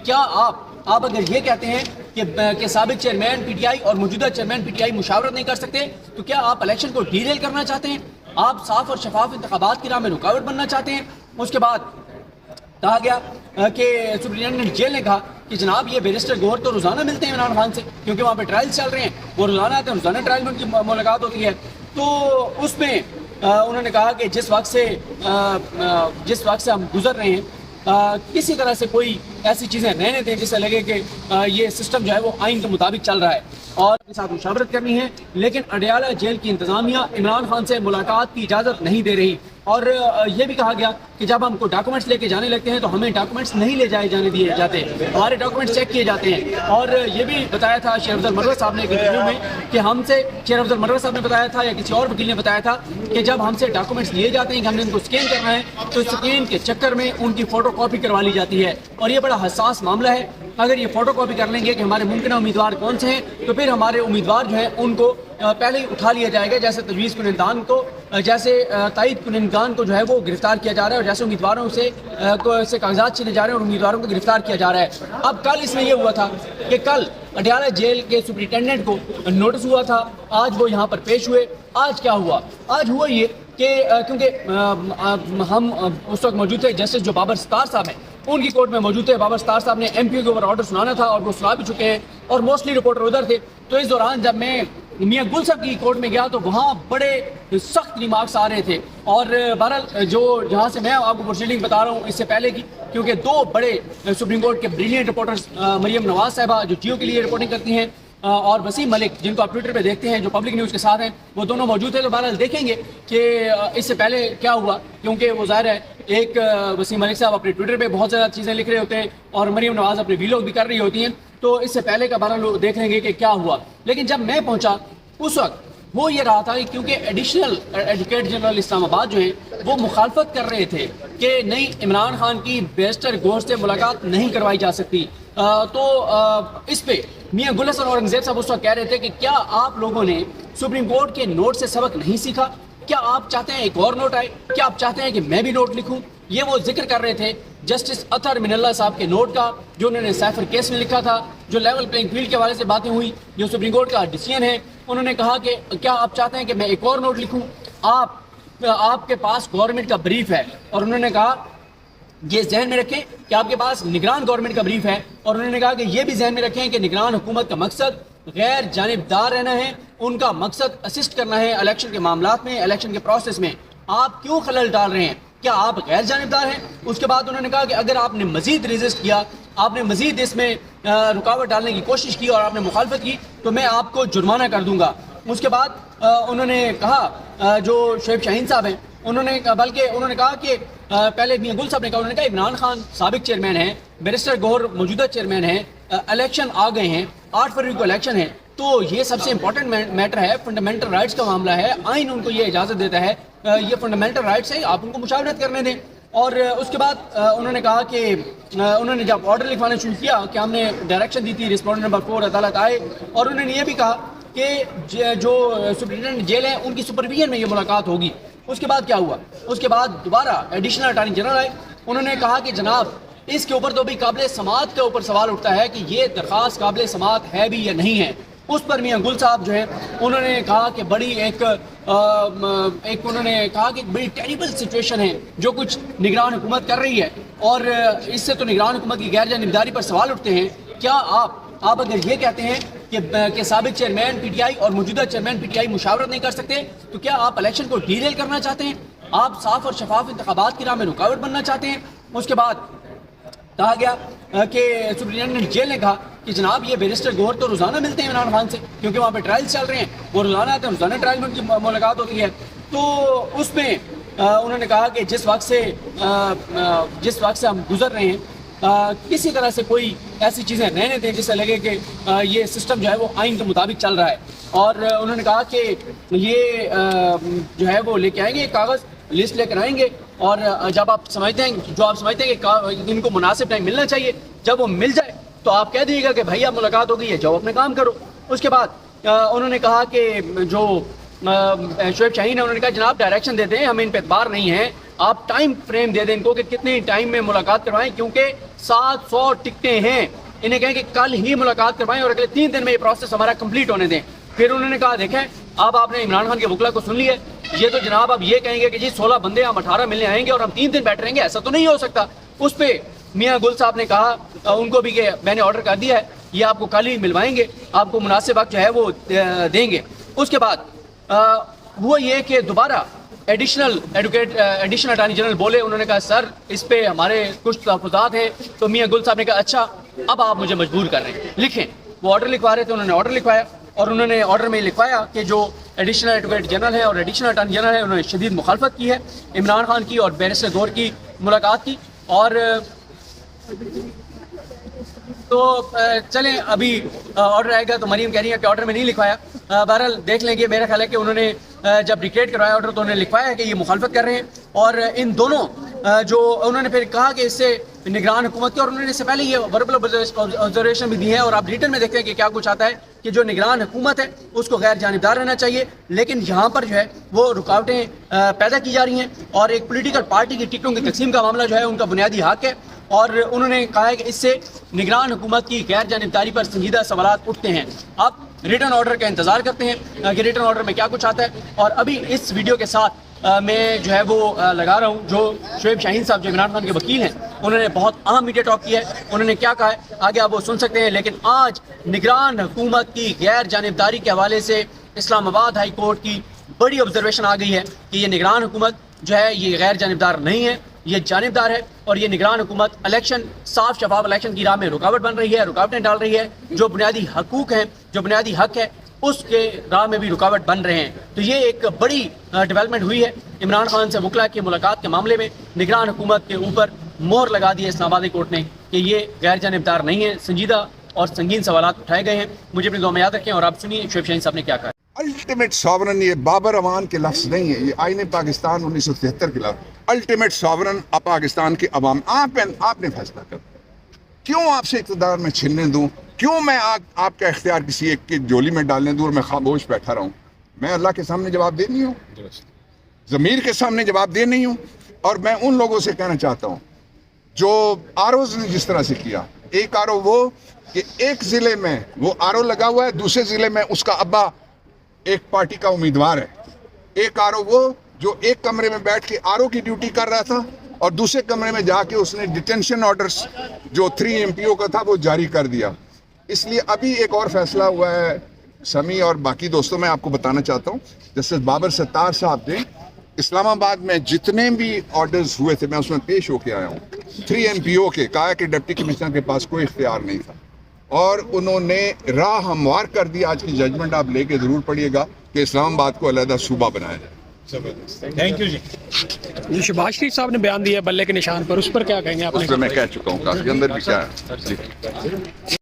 کیا آپ اگر یہ کہتے ہیں کہ سابق چیئرمین پی ٹی آئی اور موجودہ چیئرمین پی ٹی آئی مشاورت نہیں کر سکتے تو کیا آپ الیکشن کو ڈیریل کرنا چاہتے ہیں؟ آپ صاف اور شفاف انتخابات کی راہ میں رکاوٹ بننا چاہتے ہیں؟ اس کے بعد کہا گیا کہ سپرنٹینڈنٹ جیل نے کہا کہ جناب یہ بیرسٹر گوہر تو روزانہ ملتے ہیں عمران خان سے، کیونکہ وہاں پہ ٹرائل چل رہے ہیں، وہ روزانہ آتے ہیں، روزانہ ٹرائل میں ان کی ملاقات ہوتی ہے۔ تو اس میں انہوں نے کہا کہ جس وقت سے ہم گزر رہے ہیں کسی طرح سے کوئی ایسی چیزیں رہنے دیں جس سے لگے کہ یہ سسٹم جو ہے وہ آئین کے مطابق چل رہا ہے اور کے ساتھ مشاورت کرنی ہے، لیکن اڈیالہ جیل کی انتظامیہ عمران خان سے ملاقات کی اجازت نہیں دے رہی۔ اور یہ بھی کہا گیا کہ جب ہم کو ڈاکومنٹس لے کے جانے لگتے ہیں تو ہمیں ڈاکومنٹس نہیں لے جانے دیے جاتے، ہمارے ڈاکومنٹس چیک کیے جاتے ہیں۔ اور یہ بھی بتایا تھا شیر افضل مروت صاحب نے ایک انٹرویو میں کہ ہم سے شیر افضل مروت صاحب نے بتایا تھا یا کسی اور وکیل نے بتایا تھا کہ جب ہم سے ڈاکومنٹس لیے جاتے ہیں کہ ہم نے ان کو اسکین کرنا ہے تو اسکین کے چکر میں ان کی فوٹو کاپی کروا لی جاتی ہے، اور یہ بڑا حساس معاملہ ہے۔ اگر یہ فوٹو کاپی کر لیں گے کہ ہمارے ممکنہ امیدوار کون سے ہیں تو پھر ہمارے امیدوار جو ہیں ان کو پہلے ہی اٹھا لیا جائے گا، جیسے تجویز کنندگان کو، جیسے تائید کنندگان کو جو ہے وہ گرفتار کیا جا رہا ہے، اور جیسے امیدواروں سے کاغذات چھینے جا رہے ہیں اور امیدواروں کو گرفتار کیا جا رہا ہے۔ اب کل اس میں یہ ہوا تھا کہ کل اڈیالہ جیل کے سپرنٹینڈنٹ کو نوٹس ہوا تھا، آج وہ یہاں پر پیش ہوئے۔ آج کیا ہوا؟ آج ہوا یہ کہ کیونکہ ہم اس وقت موجود تھے، جسٹس جو بابر ستار صاحب ہیں ان کی کورٹ میں موجود تھے۔ بابر ستار صاحب نے ایم پی کے اوپر آرڈر سنانا تھا اور وہ سنا بھی چکے ہیں، اور موسٹلی رپورٹر ادھر تھے۔ تو اس دوران جب میں میاں گل صاحب کی کورٹ میں گیا تو وہاں بڑے سخت ریمارکس آ رہے تھے، اور بہرحال جہاں سے میں آپ کو پروسیڈنگ بتا رہا ہوں اس سے پہلے کی، کیونکہ دو بڑے سپریم کورٹ کے بریلینٹ رپورٹرز مریم نواز صاحبہ جو جیو کے لیے رپورٹنگ کرتی ہیں اور وسیم ملک جن کو آپ ٹویٹر پہ دیکھتے ہیں جو پبلک نیوز کے ساتھ ہیں، وہ دونوں موجود تھے۔ تو بہرحال دیکھیں گے کہ اس سے پہلے کیا ہوا، کیونکہ وہ ظاہر ہے ایک وسیم ملک صاحب اپنے ٹویٹر پہ بہت زیادہ چیزیں لکھ رہے ہوتے ہیں اور مریم نواز اپنے ویلاگ بھی کر رہی ہوتی ہیں، تو اس سے پہلے کا بہرحال دیکھ لیں گے کہ کیا ہوا۔ لیکن جب میں پہنچا اس وقت وہ یہ رہا تھا کہ کیونکہ ایڈیشنل ایڈوکیٹ جنرل اسلام آباد جو ہیں وہ مخالفت کر رہے تھے کہ نہیں، عمران خان کی بیرسٹر گوہر سے ملاقات نہیں کروائی جا سکتی، تو اس پہ میاں گل حسن اورنگزیب صاحب اس وقت کہہ رہے تھے کہ کیا آپ لوگوں نے سپریم کورٹ کے نوٹ سے سبق نہیں سیکھا؟ کیا آپ چاہتے ہیں ایک اور نوٹ آئے؟ کیا آپ چاہتے ہیں کہ میں بھی نوٹ لکھوں؟ یہ وہ ذکر کر رہے تھے جسٹس اطہر من اللہ صاحب کے نوٹ کا جو انہوں نے سیفر کیس میں لکھا تھا، جو لیول پلینگ فیلڈ کے حوالے سے باتیں ہوئی، جو سپریم کورٹ کا ڈیسیژن ہے۔ انہوں نے کہا کہ کیا آپ چاہتے ہیں کہ میں ایک اور نوٹ لکھوں؟ آپ کے پاس گورنمنٹ کا بریف ہے، اور انہوں نے کہا یہ ذہن میں رکھیں کہ آپ کے پاس نگران گورنمنٹ کا بریف ہے، اور انہوں نے کہا کہ یہ بھی ذہن میں رکھیں کہ نگران حکومت کا مقصد غیر جانبدار رہنا ہے، ان کا مقصد اسسٹ کرنا ہے الیکشن کے معاملات میں، الیکشن کے پروسیس میں۔ آپ کیوں خلل ڈال رہے ہیں؟ کیا آپ غیر جانبدار ہیں؟ اس کے بعد انہوں نے کہا کہ اگر آپ نے مزید ریزسٹ کیا، آپ نے مزید اس میں رکاوٹ ڈالنے کی کوشش کی اور آپ نے مخالفت کی تو میں آپ کو جرمانہ کر دوں گا۔ اس کے بعد انہوں نے کہا جو شعیب شاہین صاحب ہیں انہوں نے کہا کہ پہلے میاں گل صاحب نے کہا، انہوں نے کہا عمران خان سابق چیئرمین ہیں، بیرسٹر گوہر موجودہ چیئرمین ہیں، الیکشن آ گئے ہیں، 8 فروری کو الیکشن ہے، تو یہ سب سے امپورٹنٹ میٹر ہے، فنڈامنٹل رائٹس کا معاملہ ہے، آئین ان کو یہ اجازت دیتا ہے، یہ فنڈامنٹل رائٹس ہے، آپ ان کو مشاورت کرنے دیں۔ اور اس کے بعد انہوں نے کہا کہ انہوں نے جب آرڈر لکھوانا شروع کیا کہ ہم نے ڈائریکشن دی تھی رسپونڈنٹ نمبر 4 عدالت آئے، اور انہوں نے یہ بھی کہا کہ جو سپرنٹینڈنٹ جیل ہیں ان کی سپرویژن میں یہ ملاقات ہوگی۔ اس کے بعد کیا ہوا؟ اس کے بعد دوبارہ ایڈیشنل اٹارنی جنرل آئے، انہوں نے کہا کہ جناب اس کے اوپر تو بھی قابل سماعت کے اوپر سوال اٹھتا ہے کہ یہ درخواست قابل سماعت ہے بھی یا نہیں ہے۔ اس پر میاں گل صاحب جو ہے انہوں نے کہا کہ بڑی انہوں نے کہا کہ بڑی ٹیریبل سچویشن ہے جو کچھ نگران حکومت کر رہی ہے، اور اس سے تو نگران حکومت کی غیر جانبداری پر سوال اٹھتے ہیں۔ کیا آپ اگر یہ کہتے ہیں کہ سابق چیئرمین پی ٹی آئی اور موجودہ چیئرمین پی ٹی آئی مشاورت نہیں کر سکتے تو کیا آپ الیکشن کو ڈیریل کرنا چاہتے ہیں؟ آپ صاف اور شفاف انتخابات کی راہ میں رکاوٹ بننا چاہتے ہیں؟ اس کے بعد کہا گیا کہ سپرنٹینڈنٹ جیل نے کہا کہ جناب یہ بیرسٹر گوہر تو روزانہ ملتے ہیں عمران خان سے، کیونکہ وہاں پہ ٹرائل چل رہے ہیں، وہ روزانہ آتے ہیں، روزانہ ٹرائل میں ان کی ملاقات ہوتی ہے۔ تو اس میں انہوں نے کہا کہ جس وقت سے ہم گزر رہے ہیں کسی طرح سے کوئی ایسی چیزیں رہنے دیں جس سے لگے کہ یہ سسٹم جو ہے وہ آئین کے مطابق چل رہا ہے، اور انہوں نے کہا کہ یہ جو ہے وہ لے کے آئیں گے کاغذ، لسٹ لے کر آئیں گے، اور جب آپ سمجھتے ہیں کہ ان کو مناسب ٹائم ملنا چاہیے، جب وہ مل جائے تو آپ کہہ دیجیے گا کہ بھائی اب ملاقات ہو گئی ہے، جاؤ اپنے کام کرو۔ اس کے بعد انہوں نے کہا کہ جو شعیب شاہین ہے، انہوں نے کہا جناب ڈائریکشن دے دیں، ہمیں ان پہ اعتبار نہیں ہے، آپ ٹائم فریم دے دیں ان کو کہ کتنے ٹائم میں ملاقات کروائیں، کیونکہ 700 ٹکٹیں ہیں، انہیں کہیں کہ کل ہی ملاقات کروائیں اور اگلے 3 دن میں یہ پروسیس ہمارا کمپلیٹ ہونے دیں۔ پھر انہوں نے کہا دیکھیں اب آپ نے عمران خان کے وکلا کو سن لیا ہے، یہ تو جناب اب یہ کہیں گے کہ جی 16 بندے ہم 18 ملنے آئیں گے اور ہم 3 دن بیٹھ رہیں گے، ایسا تو نہیں ہو سکتا۔ اس پہ میاں گل صاحب نے کہا ان کو بھی کہ میں نے آرڈر کر دیا ہے، یہ آپ کو کل ہی ملوائیں گے، آپ کو مناسب وقت جو ہے وہ دیں گے۔ اس کے بعد ہوا یہ کہ دوبارہ ایڈیشنل اٹارنی جنرل بولے، انہوں نے کہا سر اس پہ ہمارے کچھ تحفظات ہیں، تو میاں گل صاحب نے کہا اچھا اب آپ مجھے مجبور کر رہے ہیں، لکھیں۔ وہ آرڈر لکھوا رہے تھے، انہوں نے آرڈر لکھوایا اور انہوں نے آرڈر میں لکھوایا کہ جو ایڈیشنل ایڈوکیٹ جنرل ہے اور ایڈیشنل اٹارنی جنرل ہے، انہوں نے شدید مخالفت کی ہے عمران خان کی اور بیرسٹر گور کی ملاقات کی، اور تو چلیں ابھی آرڈر آئے گا تو مریم کہہ رہی ہے کہ آرڈر میں نہیں لکھوایا، بہرحال دیکھ لیں گے۔ میرا خیال ہے کہ انہوں نے جب ڈکٹیٹ کروایا آرڈر تو انہوں نے لکھوایا ہے کہ یہ مخالفت کر رہے ہیں، اور ان دونوں جو انہوں نے پھر کہا کہ اس سے نگران حکومت کی، اور انہوں نے اس سے پہلے یہ وربل آبزرویشن بھی دی ہے اور آپ ریٹن میں دیکھتے ہیں کہ کیا کچھ آتا ہے کہ جو نگران حکومت ہے اس کو غیر جانبدار رہنا چاہیے، لیکن یہاں پر جو ہے وہ رکاوٹیں پیدا کی جا رہی ہیں، اور ایک پولیٹیکل پارٹی کی ٹکٹوں کی تقسیم کا معاملہ جو ہے ان کا بنیادی حق ہے، اور انہوں نے کہا ہے کہ اس سے نگران حکومت کی غیر جانبداری پر سنجیدہ سوالات اٹھتے ہیں۔ اب ریٹن آرڈر کا انتظار کرتے ہیں کہ ریٹن آرڈر میں کیا کچھ آتا ہے، اور ابھی اس ویڈیو کے ساتھ میں جو ہے وہ لگا رہا ہوں جو شعیب شاہین صاحب جو عمران خان کے وکیل ہیں، انہوں نے بہت اہم میڈیا ٹاک کیا ہے، انہوں نے کیا کہا ہے آگے آپ وہ سن سکتے ہیں۔ لیکن آج نگران حکومت کی غیر جانبداری کے حوالے سے اسلام آباد ہائی کورٹ کی بڑی آبزرویشن آ گئی ہے کہ یہ نگران حکومت جو ہے یہ غیر جانبدار نہیں ہے، یہ جانبدار ہے، اور یہ نگران حکومت الیکشن صاف شفاف الیکشن کی راہ میں رکاوٹ بن رہی ہے، رکاوٹیں ڈال رہی ہے، جو بنیادی حقوق ہیں، جو بنیادی حق ہے اس کے راہ میں بھی رکاوٹ بن رہے ہیں۔ تو یہ ایک بڑی ڈیولپمنٹ ہوئی ہے عمران خان سے وکلا کی ملاقات کے معاملے میں، نگران حکومت کے اوپر مہر لگا دی ہے اسلام آبادی کورٹ نے کہ یہ غیر جانبدار نہیں ہے، سنجیدہ اور سنگین سوالات اٹھائے گئے ہیں۔ مجھے اپنی دعا میں یاد رکھیں، اور آپ سنیے شعیب شاہین صاحب نے کیا کہا۔ الٹیمیٹ ساورن یہ بابر امان کے لفظ نہیں ہے، یہ آئین پاکستان 1973 کے لفظ۔ الٹیمیٹ ساورن پاکستان کے عوام، آپ نے فیصلہ کر، کیوں آپ سے اقتدار میں چھیننے دوں، کیوں میں آپ کا اختیار کسی ایک کی جولی میں ڈالنے دوں اور میں خاموش بیٹھا رہا ہوں؟ میں اللہ کے سامنے جواب دے نہیں ہوں، ضمیر کے سامنے جواب دے نہیں ہوں۔ اور میں ان لوگوں سے کہنا چاہتا ہوں جو آروز نے جس طرح سے کیا، ایک آرو وہ کہ ایک ضلع میں وہ آرو لگا ہوا ہے، دوسرے ضلع میں اس کا ابا ایک پارٹی کا امیدوار ہے، ایک آرو وہ جو ایک کمرے میں بیٹھ کے آرو کی ڈیوٹی کر رہا تھا اور دوسرے کمرے میں جا کے اس نے ڈیٹینشن آرڈرز جو 3 MPO کا تھا وہ جاری کر دیا۔ اس لیے ابھی ایک اور فیصلہ ہوا ہے سمی اور باقی دوستوں، میں آپ کو بتانا چاہتا ہوں، جسٹس بابر ستار صاحب نے اسلام آباد میں جتنے بھی آرڈرز ہوئے تھے میں اس میں پیش ہو کے آیا ہوں، 3 MPO کے، کہا کہ ڈپٹی کمشنر کے پاس کوئی اختیار نہیں تھا، اور انہوں نے راہ ہموار کر دی۔ آج کی ججمنٹ آپ لے کے ضرور پڑھیے گا کہ اسلام آباد کو علیحدہ صوبہ بنایا جائے۔ تھینک یو جی۔ جو شہباز شریف صاحب نے بیان دیا بلے کے نشان پر، اس پر کیا کہیں گے آپ؟ اس پہ میں کہہ چکا ہوں، کہا کے اندر بھی کیا ہے۔